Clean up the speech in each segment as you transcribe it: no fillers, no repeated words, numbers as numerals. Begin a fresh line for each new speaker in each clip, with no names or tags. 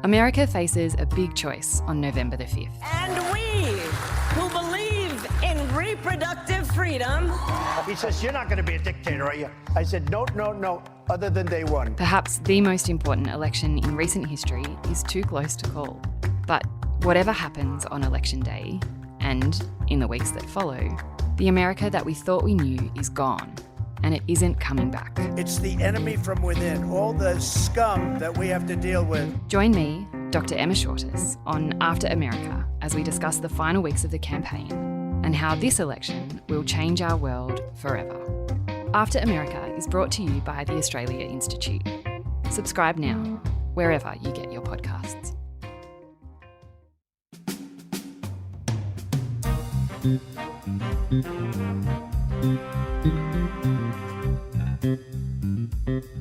America faces a big choice on November the 5th.
And we who believe in reproductive freedom.
He says, "You're not going to be a dictator, are you?" I said, no, other than day one.
Perhaps the most important election in recent history is too close to call. But whatever happens on election day, and in the weeks that follow, the America that we thought we knew is gone, and it isn't coming back.
It's the enemy from within, all the scum that we have to deal with.
Join me, Dr. Emma Shortis, on After America as we discuss the final weeks of the campaign and how this election will change our world forever. After America is brought to you by the Australia Institute. Subscribe now, wherever you get your podcasts.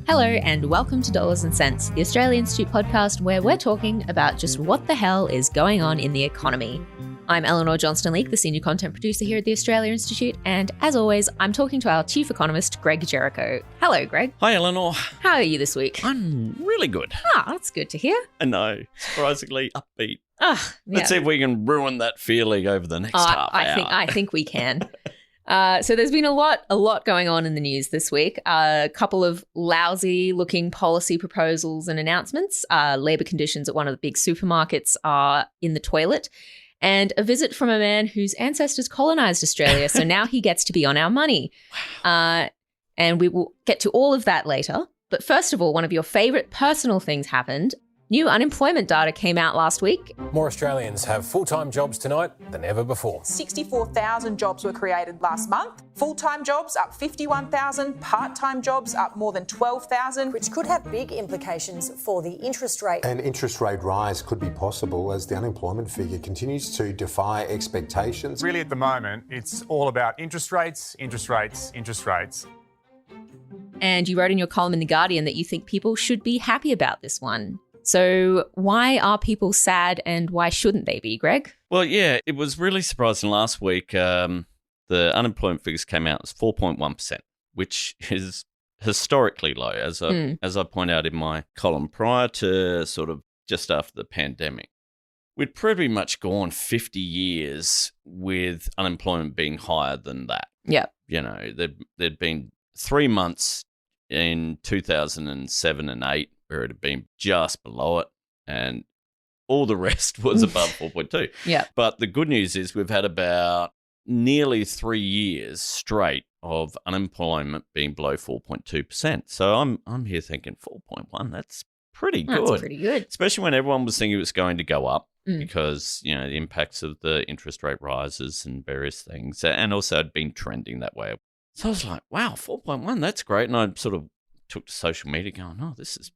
Hello and welcome to Dollars and Cents, the Australia Institute podcast where we're talking about just what the hell is going on in the economy. I'm Elinor Johnston-Leake, the senior content producer here at the Australia Institute, and as always, I'm talking to our chief economist, Greg Jericho. Hello, Greg.
Hi, Elinor.
How are you this week?
I'm really good.
That's good to hear.
I know, surprisingly upbeat.
Yeah.
Let's see if we can ruin that feeling over the next half hour.
I think we can. So there's been a lot going on in the news this week. A couple of lousy-looking policy proposals and announcements. Labour conditions at one of the big supermarkets are in the toilet. And a visit from a man whose ancestors colonised Australia, so now he gets to be on our money. And we will get to all of that later. But first of all, one of your favourite personal things happened. New unemployment data came out last week.
More Australians have full-time jobs tonight than ever before.
64,000 jobs were created last month. Full-time jobs up 51,000, part-time jobs up more than 12,000.
Which could have big implications for the interest rate.
An interest rate rise could be possible as the unemployment figure continues to defy expectations.
Really at the moment, it's all about interest rates, interest rates, interest rates.
And you wrote in your column in The Guardian that you think people should be happy about this one. So why are people sad and why shouldn't they be, Greg?
Well, yeah, it was really surprising last week. The unemployment figures came out as 4.1%, which is historically low, as I point out in my column, prior to sort of just after the pandemic. We'd pretty much gone 50 years with unemployment being higher than that.
Yeah.
You know, there'd been 3 months in 2007 and 8 where it had been just below it, and all the rest was above 4.2.
Yeah.
But the good news is we've had about nearly 3 years straight of unemployment being below 4.2%. So I'm here thinking 4.1, that's pretty good.
That's pretty good.
Especially when everyone was thinking it was going to go up because, you know, the impacts of the interest rate rises and various things, and also had been trending that way. So I was like, wow, 4.1, that's great. And I sort of took to social media going, oh, this is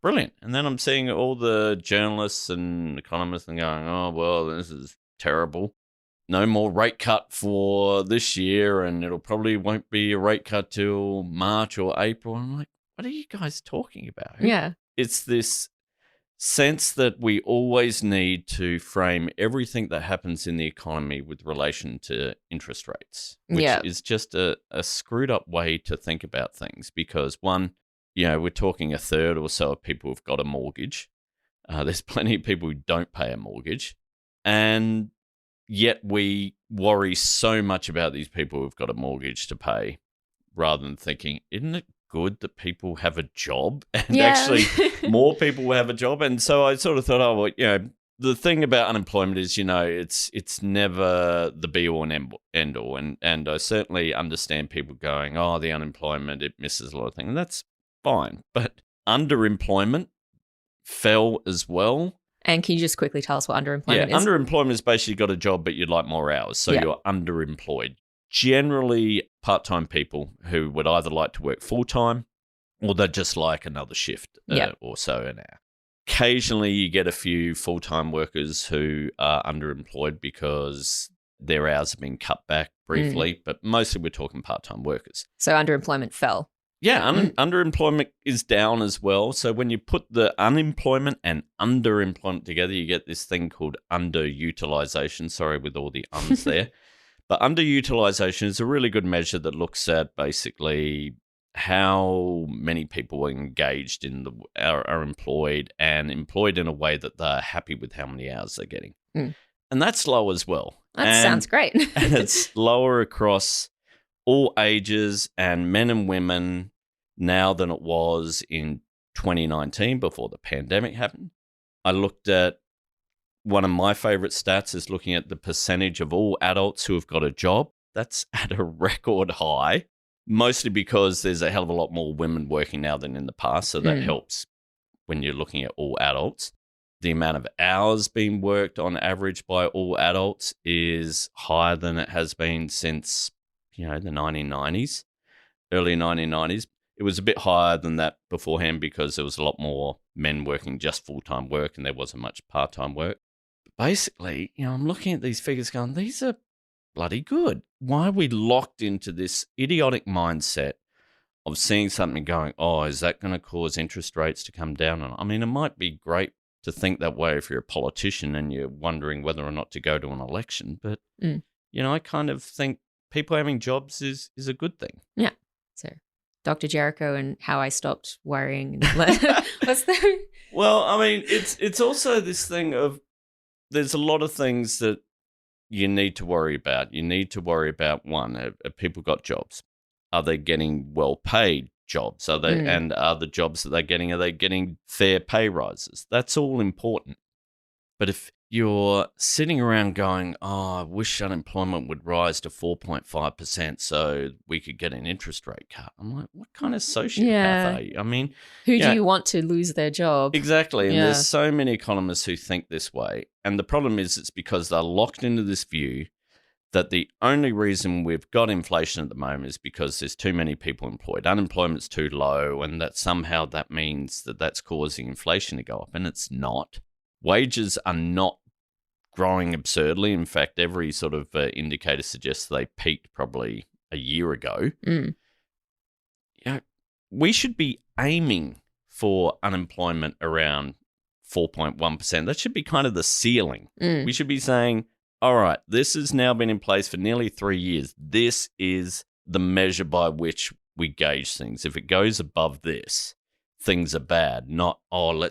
brilliant. And then I'm seeing all the journalists and economists and going, oh, well, this is terrible. No more rate cut for this year, and it'll probably won't be a rate cut till March or April. I'm like, what are you guys talking about?
Yeah.
It's this sense that we always need to frame everything that happens in the economy with relation to interest rates, which is just a screwed up way to think about things because, one, you know, we're talking a third or so of people who've got a mortgage. There's plenty of people who don't pay a mortgage. And yet we worry so much about these people who've got a mortgage to pay rather than thinking, isn't it good that people have a job? And actually more people will have a job. And so I sort of thought, oh, well, you know, the thing about unemployment is, you know, it's never the be-all and end-all. And I certainly understand people going, oh, the unemployment, it misses a lot of things. And that's fine, but underemployment fell as well.
And can you just quickly tell us what underemployment is?
Underemployment is basically got a job, but you'd like more hours, so you're underemployed. Generally, part-time people who would either like to work full-time or they'd just like another shift or so an hour. Occasionally, you get a few full-time workers who are underemployed because their hours have been cut back briefly, but mostly we're talking part-time workers.
So underemployment fell.
Yeah, underemployment is down as well. So when you put the unemployment and underemployment together, you get this thing called underutilization. Sorry with all the ums there. But underutilization is a really good measure that looks at basically how many people are engaged are employed and employed in a way that they're happy with how many hours they're getting. And that's low as well.
Sounds great.
And it's lower across all ages and men and women now than it was in 2019 before the pandemic happened. I looked at one of my favorite stats is looking at the percentage of all adults who have got a job. That's at a record high, mostly because there's a hell of a lot more women working now than in the past. So that helps when you're looking at all adults. The amount of hours being worked on average by all adults is higher than it has been since, the 1990s, early 1990s. It was a bit higher than that beforehand because there was a lot more men working just full-time work and there wasn't much part-time work. But basically, I'm looking at these figures going, these are bloody good. Why are we locked into this idiotic mindset of seeing something going, is that going to cause interest rates to come down? I mean, it might be great to think that way if you're a politician and you're wondering whether or not to go to an election. But, I kind of think people having jobs is a good thing.
Yeah. So Dr. Jericho and how I stopped worrying. What's that?
Well, I mean, it's also this thing of there's a lot of things that you need to worry about. You need to worry about, one, have people got jobs? Are they getting well-paid jobs? Are they and are the jobs that they're getting, are they getting fair pay rises? That's all important. But if you're sitting around going, I wish unemployment would rise to 4.5% so we could get an interest rate cut. I'm like, what kind of sociopath are you? I mean,
who do you want to lose their job?
Exactly. And there's so many economists who think this way. And the problem is it's because they're locked into this view that the only reason we've got inflation at the moment is because there's too many people employed. Unemployment's too low, and that somehow that means that that's causing inflation to go up. And it's not. Wages are not growing absurdly. In fact, every sort of indicator suggests they peaked probably a year ago. We should be aiming for unemployment around 4.1%. That should be kind of the ceiling. We should be saying, all right, this has now been in place for nearly 3 years. This is the measure by which we gauge things. If it goes above this, things are bad. Not,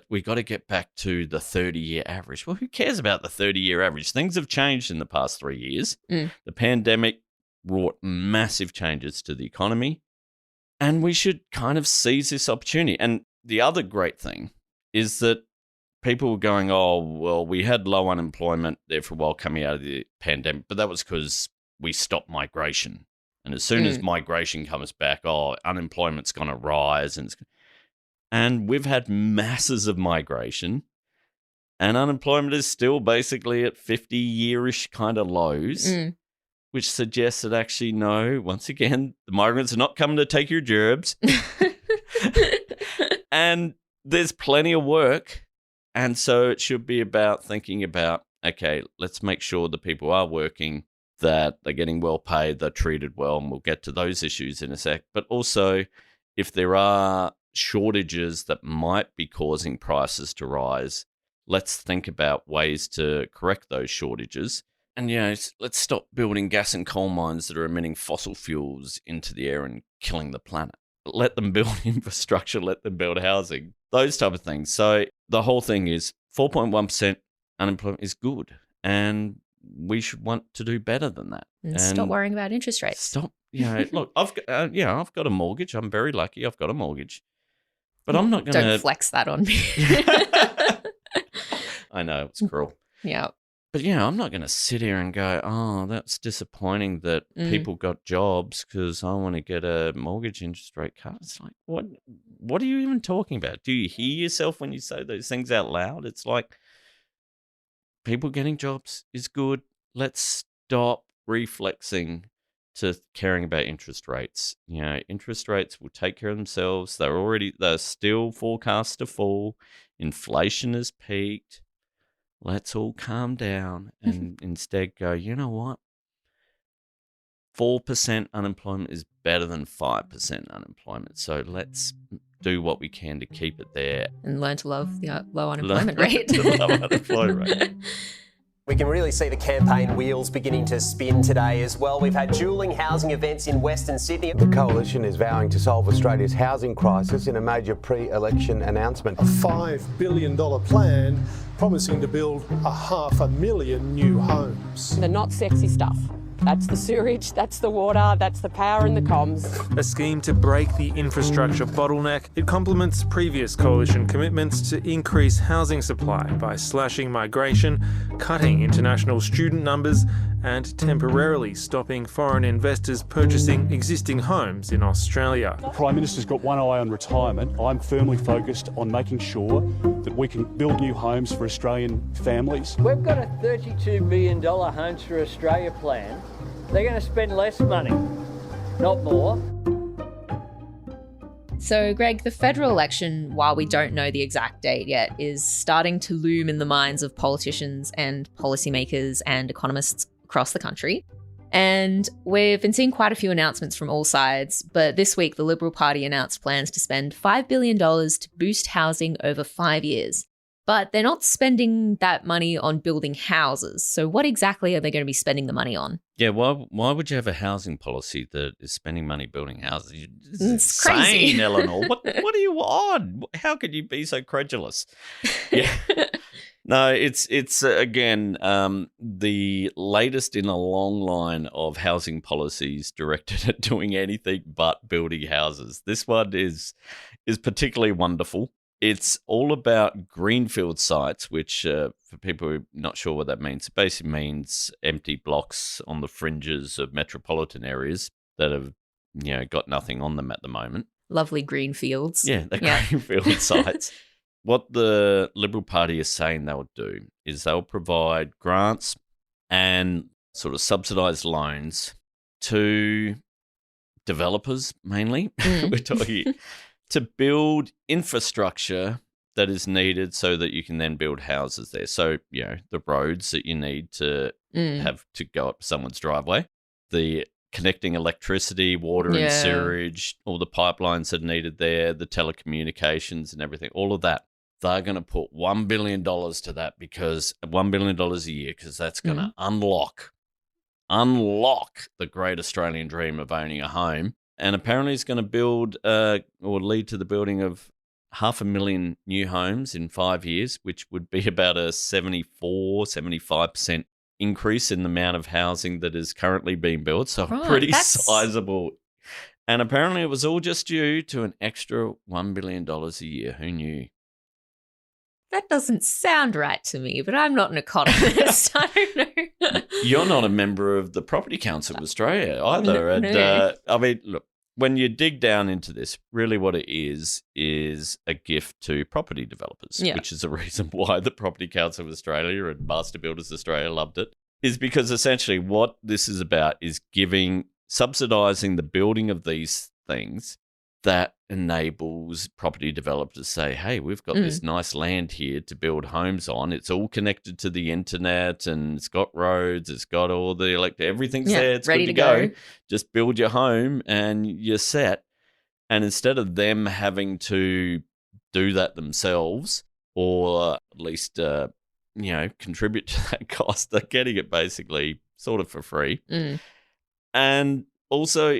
we got to get back to the 30-year average. Well, who cares about the 30-year average? Things have changed in the past 3 years. The pandemic brought massive changes to the economy, and we should kind of seize this opportunity. And the other great thing is that people were going, we had low unemployment there for a while coming out of the pandemic, but that was because we stopped migration. And as soon as migration comes back, unemployment's going to rise. And we've had masses of migration, and unemployment is still basically at 50-year-ish kind of lows, which suggests that actually, no, once again, the migrants are not coming to take your jobs. And there's plenty of work. And so it should be about thinking about, okay, let's make sure the people are working, that they're getting well paid, they're treated well, and we'll get to those issues in a sec. But also, if there are shortages that might be causing prices to rise, let's think about ways to correct those shortages. And, let's stop building gas and coal mines that are emitting fossil fuels into the air and killing the planet. Let them build infrastructure, let them build housing, those type of things. So the whole thing is 4.1% unemployment is good, and we should want to do better than that.
And stop worrying about interest rates.
Stop. Look, I've got a mortgage. I'm very lucky. I've got a mortgage, but I'm not going to
Don't flex that on me.
I know it's cruel.
Yeah.
But, I'm not going to sit here and go, that's disappointing that people got jobs because I want to get a mortgage interest rate cut. It's like, what are you even talking about? Do you hear yourself when you say those things out loud? It's like, people getting jobs is good. Let's stop reflexing to caring about interest rates. Interest rates will take care of themselves. They're still forecast to fall. Inflation has peaked. Let's all calm down and instead go, you know what? 4% unemployment is better than 5% unemployment. So let's do what we can to keep it there.
And learn to love the low unemployment rate.
The low unemployment rate.
We can really see the campaign wheels beginning to spin today as well. We've had dueling housing events in Western Sydney.
The Coalition is vowing to solve Australia's housing crisis in a major pre-election announcement.
A $5 billion plan promising to build 500,000 new homes.
The not sexy stuff. That's the sewage, that's the water, that's the power and the comms.
A scheme to break the infrastructure bottleneck. It complements previous coalition commitments to increase housing supply by slashing migration, cutting international student numbers, and temporarily stopping foreign investors purchasing existing homes in Australia.
The Prime Minister's got one eye on retirement. I'm firmly focused on making sure that we can build new homes for Australian families.
We've got a $32 billion Homes for Australia plan. They're going to spend less money, not more.
So, Greg, the federal election, while we don't know the exact date yet, is starting to loom in the minds of politicians and policymakers and economists across the country. And we've been seeing quite a few announcements from all sides, but this week the Liberal Party announced plans to spend $5 billion to boost housing over 5 years. But they're not spending that money on building houses. So what exactly are they going to be spending the money on?
Yeah, why would you have a housing policy that is spending money building houses?
It's
insane,
crazy.
Elinor. What are you on? How could you be so credulous? Yeah. No, it's again the latest in a long line of housing policies directed at doing anything but building houses. This one is particularly wonderful. It's all about greenfield sites, which for people who are not sure what that means, it basically means empty blocks on the fringes of metropolitan areas that have got nothing on them at the moment.
Lovely green fields.
Yeah, they're greenfield sites. What the Liberal Party is saying they'll do is they'll provide grants and sort of subsidised loans to developers mainly. We're talking to build infrastructure that is needed so that you can then build houses there. So, the roads that you need to have to go up someone's driveway, the connecting electricity, water and sewerage, all the pipelines that are needed there, the telecommunications and everything, all of that. They're going to put $1 billion to that because $1 billion a year, because that's going to unlock the great Australian dream of owning a home. And apparently it's going to build or lead to the building of 500,000 new homes in 5 years, which would be about a 75% increase in the amount of housing that is currently being built. So pretty sizable. And apparently it was all just due to an extra $1 billion a year. Who knew?
That doesn't sound right to me, but I'm not an economist. I don't know.
You're not a member of the Property Council of Australia either.
No.
I mean, look, when you dig down into this, really what it is a gift to property developers, which is the reason why the Property Council of Australia and Master Builders Australia loved it, is because essentially what this is about is subsidising the building of these things that enables property developers to say, hey, we've got this nice land here to build homes on. It's all connected to the internet and it's got roads, it's got all the everything's there. It's
ready
good
to go.
Just build your home and you're set. And instead of them having to do that themselves or at least, contribute to that cost, they're getting it basically sort of for free. And also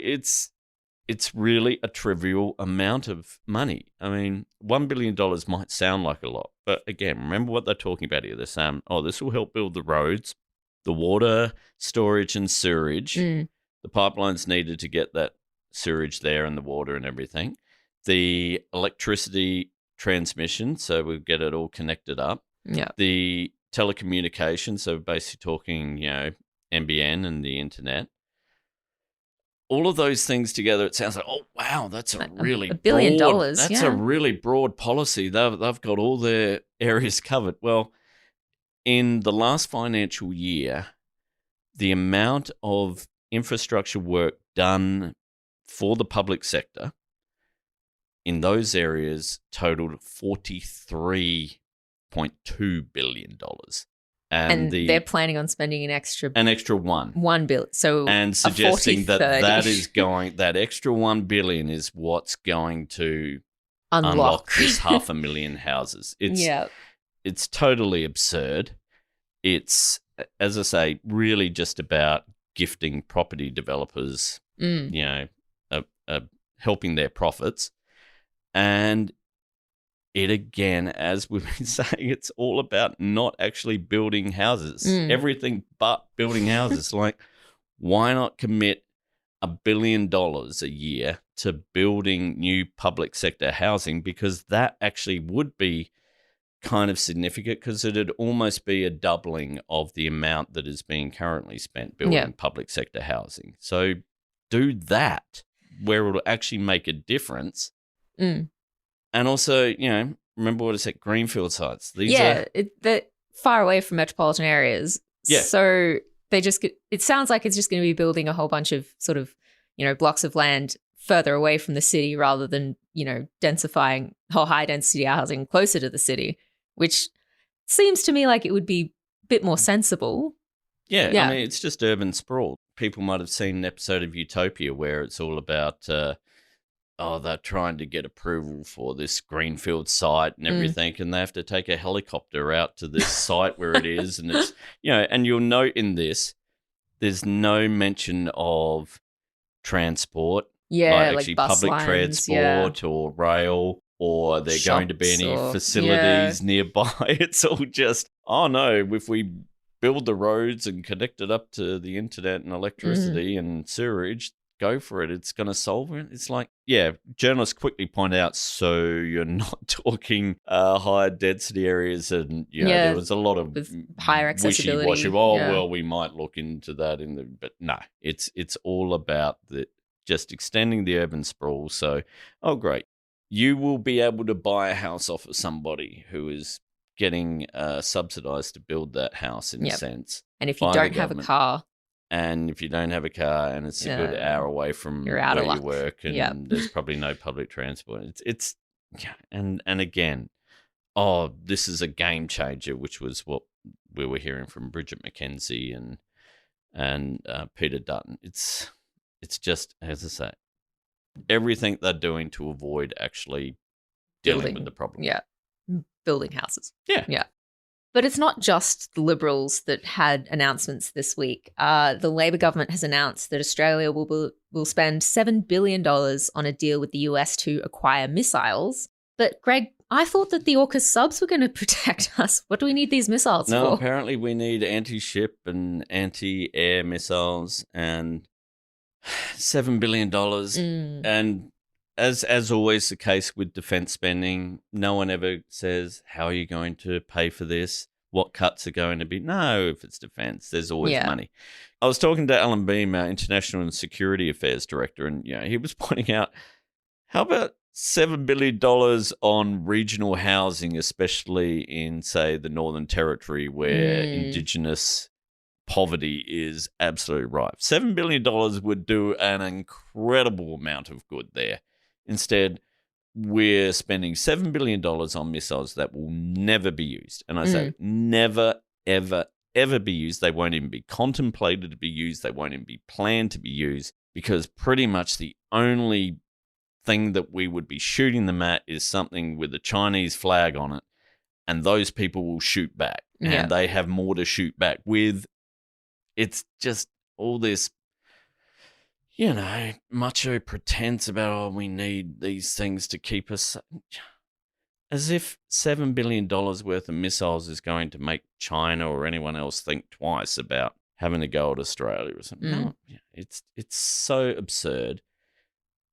it's really a trivial amount of money. I mean, $1 billion might sound like a lot, but again, remember what they're talking about here. They're saying, this will help build the roads, the water, storage and sewerage, the pipelines needed to get that sewerage there and the water and everything, the electricity transmission, so we'll get it all connected up, the telecommunications, so basically talking, NBN and the internet. All of those things together, it sounds like, oh, wow, that's a really
$1 billion.
That's a really broad policy. They've got all their areas covered. Well, in the last financial year, the amount of infrastructure work done for the public sector in those areas totaled $43.2 billion.
And they're planning on spending an extra $1 billion. So
and suggesting that that extra $1 billion is what's going to unlock this 500,000 houses. It's totally absurd. It's as I say, really just about gifting property developers, helping their profits. And it, again, as we've been saying, it's all about not actually building houses. Everything but building houses. Like, why not commit $1 billion a year to building new public sector housing? Because that actually would be kind of significant, because it'd almost be a doubling of the amount that is being currently spent building public sector housing. So do that where it'll actually make a difference. And also, remember what I said, greenfield sites. They're
far away from metropolitan areas.
Yeah.
So it sounds like it's just going to be building a whole bunch of sort of, blocks of land further away from the city rather than, densifying high density housing closer to the city, which seems to me like it would be a bit more sensible.
Yeah. I mean, it's just urban sprawl. People might have seen an episode of Utopia where it's all about, they're trying to get approval for this greenfield site and everything, and they have to take a helicopter out to this site where it is. And it's, and you'll note in this, there's no mention of transport. Like actually
bus
public
lines,
transport or rail, or there going to be any facilities nearby. It's all just, oh no, if we build the roads and connect it up to the internet and electricity and sewerage, go for it. It's going to solve it. It's like, journalists quickly point out, so you're not talking higher density areas, and there was a lot of
with higher accessibility.
Wishy-washy. Well, we might look into that but no, it's all about just extending the urban sprawl. So, great. You will be able to buy a house off of somebody who is getting subsidized to build that house in a sense.
And if you don't have a car.
And if you don't have a car and it's a good hour away from
You're out
where
of luck.
you work, and there's probably no public transport, and again, this is a game changer, which was what we were hearing from Bridget McKenzie and Peter Dutton. It's just, as I say, everything they're doing to avoid actually dealing with the problem.
Yeah, building houses.
Yeah.
But it's not just the Liberals that had announcements this week. The Labor government has announced that Australia will spend $7 billion on a deal with the US to acquire missiles. But Greg, I thought that the AUKUS subs were going to protect us. What do we need these missiles for?
No, apparently we need anti-ship and anti-air missiles and $7 billion. And as always the case with defence spending, no one ever says, how are you going to pay for this? What cuts are going to be? No, if it's defence, there's always money. I was talking to Alan Beam, our International and Security Affairs Director, and he was pointing out, how about $7 billion on regional housing, especially in, say, the Northern Territory where Indigenous poverty is absolutely rife. $7 billion would do an incredible amount of good there. Instead, we're spending $7 billion on missiles that will never be used. And I say never, ever, ever be used. They won't even be contemplated to be used. They won't even be planned to be used, because pretty much the only thing that we would be shooting them at is something with a Chinese flag on it, and those people will shoot back. And they have more to shoot back with. It's just all this, macho pretense about, we need these things to keep us, as if $7 billion worth of missiles is going to make China or anyone else think twice about having to go at Australia or something. No, it's so absurd.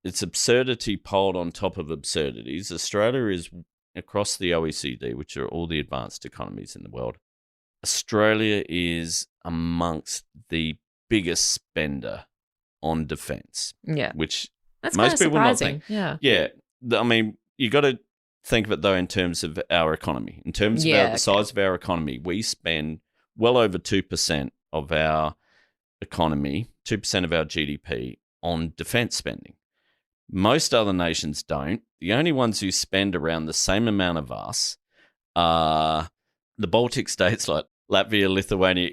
It's absurdity piled on top of absurdities. Australia is, across the OECD, which are all the advanced economies in the world, Australia is amongst the biggest spender on defence. Yeah. Which
that's
most people not think.
Yeah.
Yeah. I mean, you got to think of it, though, in terms of our economy. In terms of the size of our economy, we spend well over 2% of our economy, 2% of our GDP on defence spending. Most other nations don't. The only ones who spend around the same amount of us are the Baltic states like Latvia, Lithuania,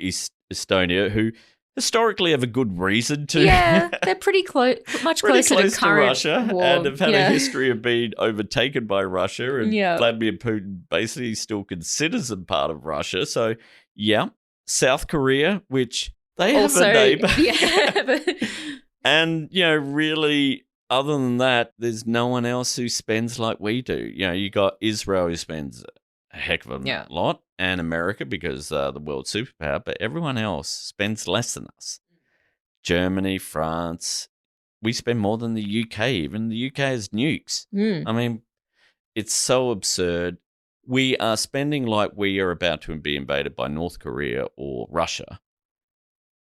Estonia, who historically have a good reason to.
Yeah, they're pretty close, much closer
close
to current
Russia,
war.
and have had a history of being overtaken by Russia, and Vladimir Putin basically still considers them part of Russia. So, South Korea, which they
Also,
have a neighbor.
Yeah.
And, really, other than that, there's no one else who spends like we do. You got Israel who spends a heck of a lot, and America because the world superpower, but everyone else spends less than us. Germany, France, we spend more than the UK. Even the UK has nukes. I mean, it's so absurd. We are spending like we are about to be invaded by North Korea or Russia.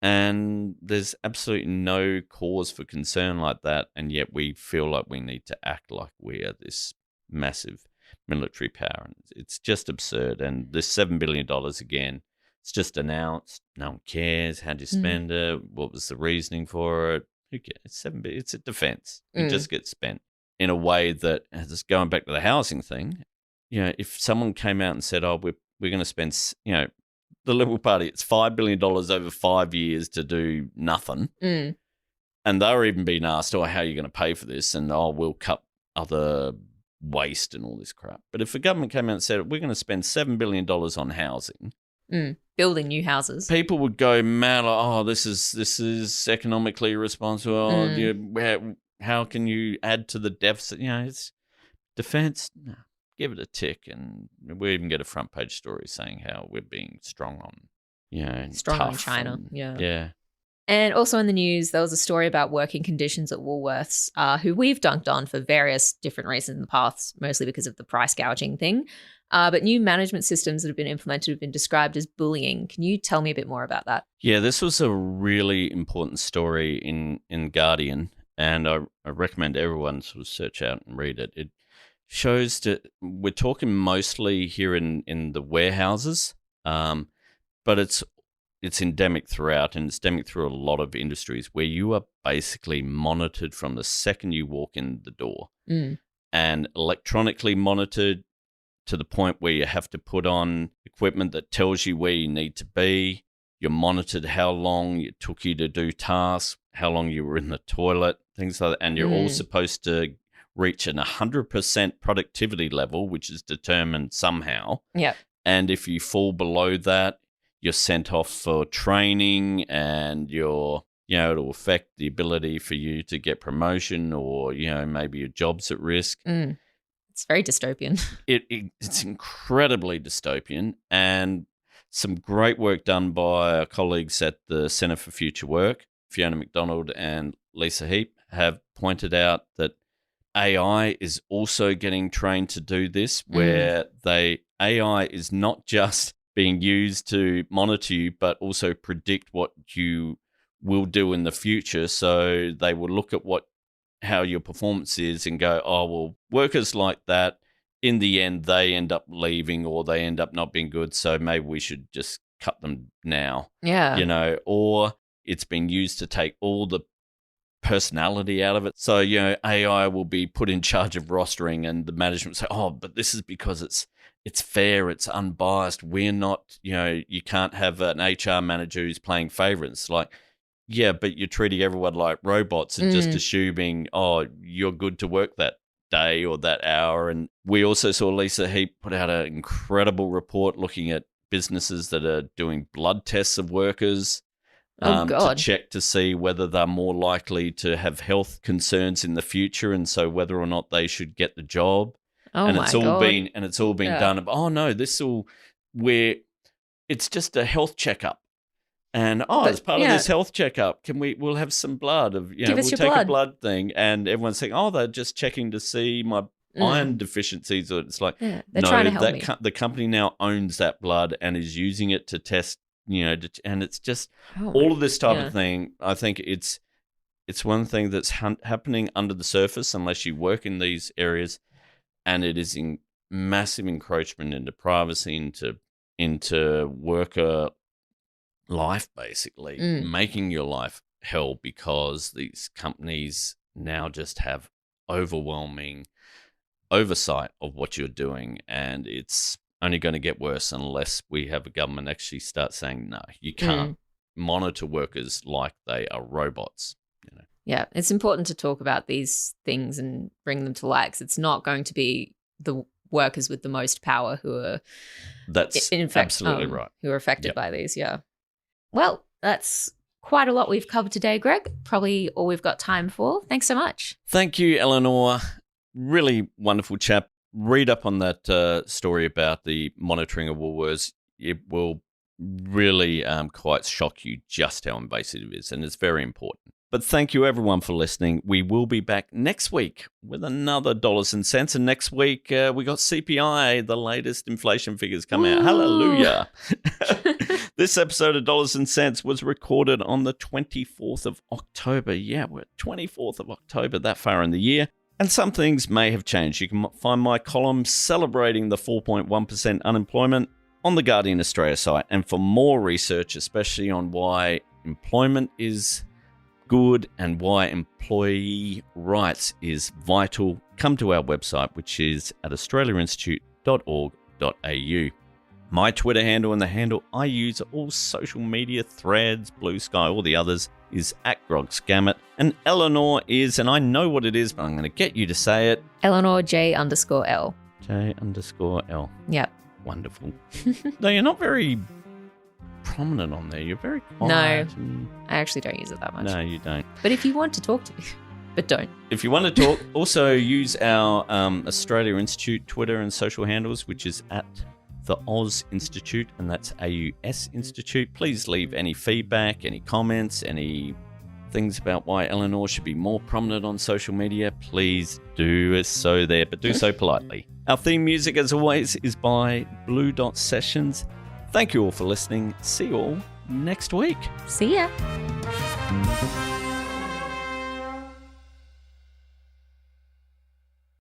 And there's absolutely no cause for concern like that. And yet we feel like we need to act like we are this massive military power. And it's just absurd. And this $7 billion, again, it's just announced. No one cares. How do you spend it? What was the reasoning for it? Who cares? It's a defense. It just gets spent in a way that, just going back to the housing thing, if someone came out and said, oh, we're going to spend, the Liberal Party, it's $5 billion over 5 years to do nothing. And they were even being asked, how are you going to pay for this? And, we'll cut other waste and all this crap. But if the government came out and said, we're going to spend $7 billion on housing.
Building new houses.
People would go mad, like, this is economically irresponsible. How can you add to the deficit? It's defense. No. Give it a tick, and we even get a front page story saying how we're being strong on,
strong on
tough
China.
And, yeah.
And also in the news, there was a story about working conditions at Woolworths, who we've dunked on for various different reasons in the past, mostly because of the price gouging thing. But new management systems that have been implemented have been described as bullying. Can you tell me a bit more about that?
Yeah, this was a really important story in Guardian, and I recommend everyone sort of search out and read it. It shows that we're talking mostly here in the warehouses, but it's endemic throughout, and it's endemic through a lot of industries where you are basically monitored from the second you walk in the door, and electronically monitored to the point where you have to put on equipment that tells you where you need to be. You're monitored how long it took you to do tasks, how long you were in the toilet, things like that, and you're all supposed to reach an 100% productivity level, which is determined somehow.
Yep.
And if you fall below that, you're sent off for training, and it'll affect the ability for you to get promotion, or, maybe your job's at risk.
It's very dystopian.
It's incredibly dystopian, and some great work done by our colleagues at the Centre for Future Work, Fiona McDonald and Lisa Heap, have pointed out that AI is also getting trained to do this, where AI is not just being used to monitor you, but also predict what you will do in the future. So they will look at how your performance is and go, workers like that, in the end, they end up leaving, or they end up not being good. So maybe we should just cut them now.
Yeah.
Or it's been used to take all the personality out of it. So, AI will be put in charge of rostering, and the management say, but this is because it's fair, it's unbiased. We're not, you can't have an HR manager who's playing favorites. Like, yeah, but you're treating everyone like robots and just assuming, you're good to work that day or that hour. And we also saw Lisa Heap put out an incredible report looking at businesses that are doing blood tests of workers to check to see whether they're more likely to have health concerns in the future, and so whether or not they should get the job. It's all been done. It's just a health checkup. And as part of this health checkup, we'll have some blood we'll take a blood thing, and everyone's saying, they're just checking to see my iron deficiencies. Or it's like,
they're trying to help me.
The company now owns that blood and is using it to test, and it's just all of this type of thing. I think it's one thing that's happening under the surface unless you work in these areas, and it is in massive encroachment into privacy, into worker life, basically making your life hell, because these companies now just have overwhelming oversight of what you're doing, and it's only going to get worse unless we have a government actually start saying, no, you can't monitor workers like they are robots.
Yeah, it's important to talk about these things and bring them to light, because it's not going to be the workers with the most power who are
absolutely right,
who are affected by these. Well, that's quite a lot we've covered today, Greg. Probably all we've got time for. Thanks so much.
Thank you, Elinor. Really wonderful chap. Read up on that story about the monitoring of Woolworths. It will really quite shock you just how invasive it is, and it's very important. But thank you, everyone, for listening. We will be back next week with another Dollars and Cents. And next week, we got CPI, the latest inflation figures come out. Hallelujah. This episode of Dollars and Cents was recorded on the 24th of October. Yeah, we're 24th of October, that far in the year. And some things may have changed. You can find my column celebrating the 4.1% unemployment on the Guardian Australia site. And for more research, especially on why employment is good and why employee rights is vital, come to our website, which is at australiainstitute.org.au. My Twitter handle and the handle I use are all social media, Threads, Blue Sky, all the others, is @GrogScammit. And Elinor is, and I know what it is, but I'm going to get you to say it.
Elinor J_L.
J_L.
Yep.
Wonderful. No, you're not very prominent on there. You're very quiet.
No, I actually don't use it that much.
No, you don't.
But if you want to talk to me, but don't.
If you want to talk, also use our Australia Institute Twitter and social handles, which is at the Oz Institute, and that's AUS Institute. Please leave any feedback, any comments, any things about why Elinor should be more prominent on social media. Please do so there, but do so politely. Our theme music, as always, is by Blue Dot Sessions. Thank you all for listening. See you all next week.
See ya.